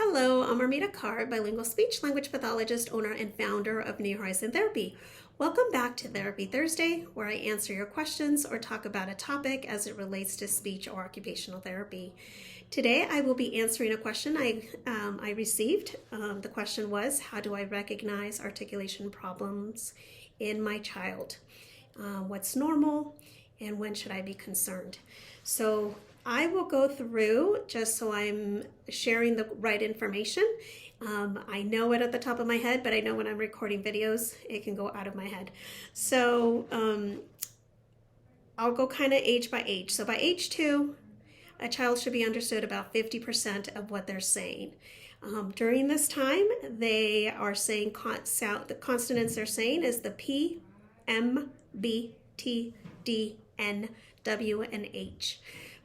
Hello, I'm Armida, bilingual speech language pathologist, owner, and founder of New Horizon Therapy. Welcome back to Therapy Thursday, where I answer your questions or talk about a topic as it relates to speech or occupational therapy. Today, I will be answering a question I received. The question was, how do I recognize articulation problems in my child? What's normal, and when should I be concerned? So I will go through just so I'm sharing the right information. I know it at the top of my head, but I know when I'm recording videos, it can go out of my head. So I'll go kind of age by age. So by age 2, a child should be understood about 50% of what they're saying. During this time, they are saying the consonants they're saying is the P, M, B, T, D, N, W, and H.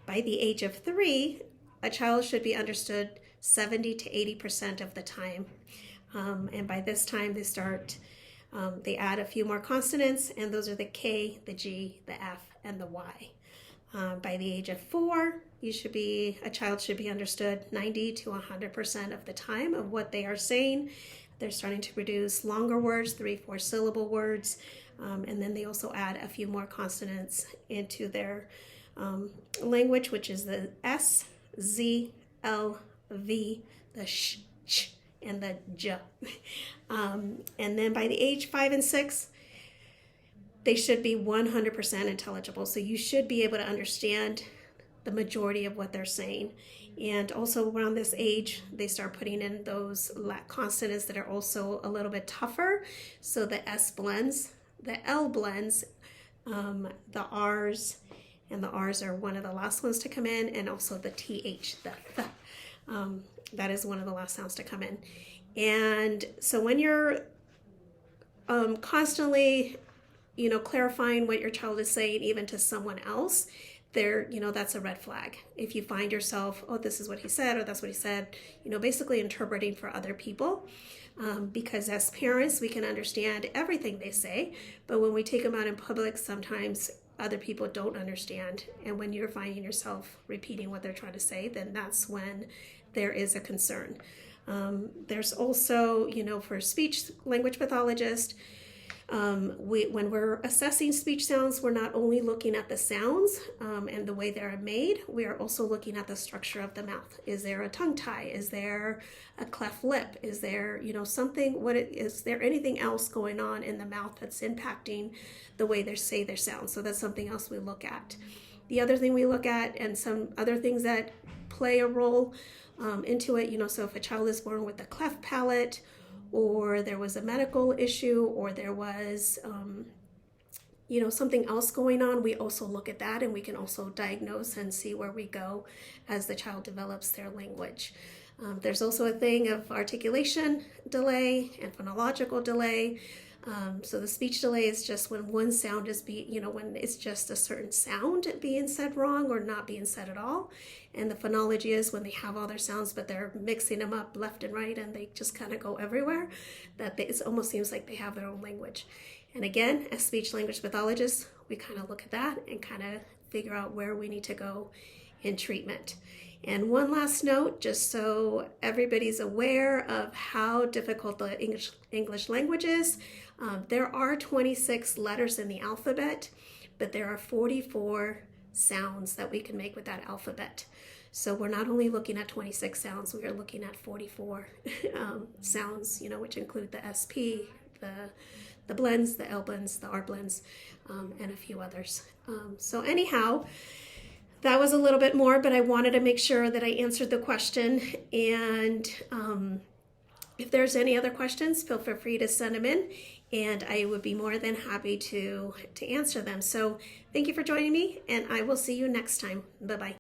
By the age of 3, a child should be understood 70 to 80% of the time. And by this time, they add a few more consonants, and those are the K, the G, the F, and the Y. By the age of 4, a child should be understood 90 to 100% of the time of what they are saying. They're starting to produce longer words, 3-4 syllable words, and then they also add a few more consonants into their language, which is the S, Z, L, V, the sh, and the j. And then by the age 5 and 6, they should be 100% intelligible. So you should be able to understand the majority of what they're saying. And also around this age, they start putting in those consonants that are also a little bit tougher. So the S blends, the L blends, the R's, and the R's are one of the last ones to come in, and also the TH, the th. That is one of the last sounds to come in. And so when you're constantly, clarifying what your child is saying, even to someone else, that's a red flag. If you find yourself, oh, this is what he said, or that's what he said, basically interpreting for other people. Because as parents, we can understand everything they say, but when we take them out in public, sometimes other people don't understand. And when you're finding yourself repeating what they're trying to say, then that's when there is a concern. There's also, for speech language pathologist, when we're assessing speech sounds, we're not only looking at the sounds and the way they're made, we are also looking at the structure of the mouth. Is there a tongue tie? Is there a cleft lip? Is there, is there anything else going on in the mouth that's impacting the way they say their sounds? So that's something else we look at. The other thing we look at, and some other things that play a role into it, so if a child is born with a cleft palate, or there was a medical issue, or there was, something else going on, we also look at that, and we can also diagnose and see where we go as the child develops their language. There's also a thing of articulation delay and phonological delay. So the speech delay is just when one sound is when it's just a certain sound being said wrong or not being said at all. And the phonology is when they have all their sounds, but they're mixing them up left and right, and they just kind of go everywhere. It almost seems like they have their own language. And again, as speech language pathologists, we kind of look at that and kind of figure out where we need to go in treatment. And one last note, just so everybody's aware of how difficult the English language is, there are 26 letters in the alphabet, but there are 44 sounds that we can make with that alphabet. So we're not only looking at 26 sounds, we are looking at 44 sounds, which include the SP, the blends, the L blends, the R blends, and a few others. So anyhow, that was a little bit more, but I wanted to make sure that I answered the question. And if there's any other questions, feel free to send them in, and I would be more than happy to answer them. So thank you for joining me, and I will see you next time. Bye-bye.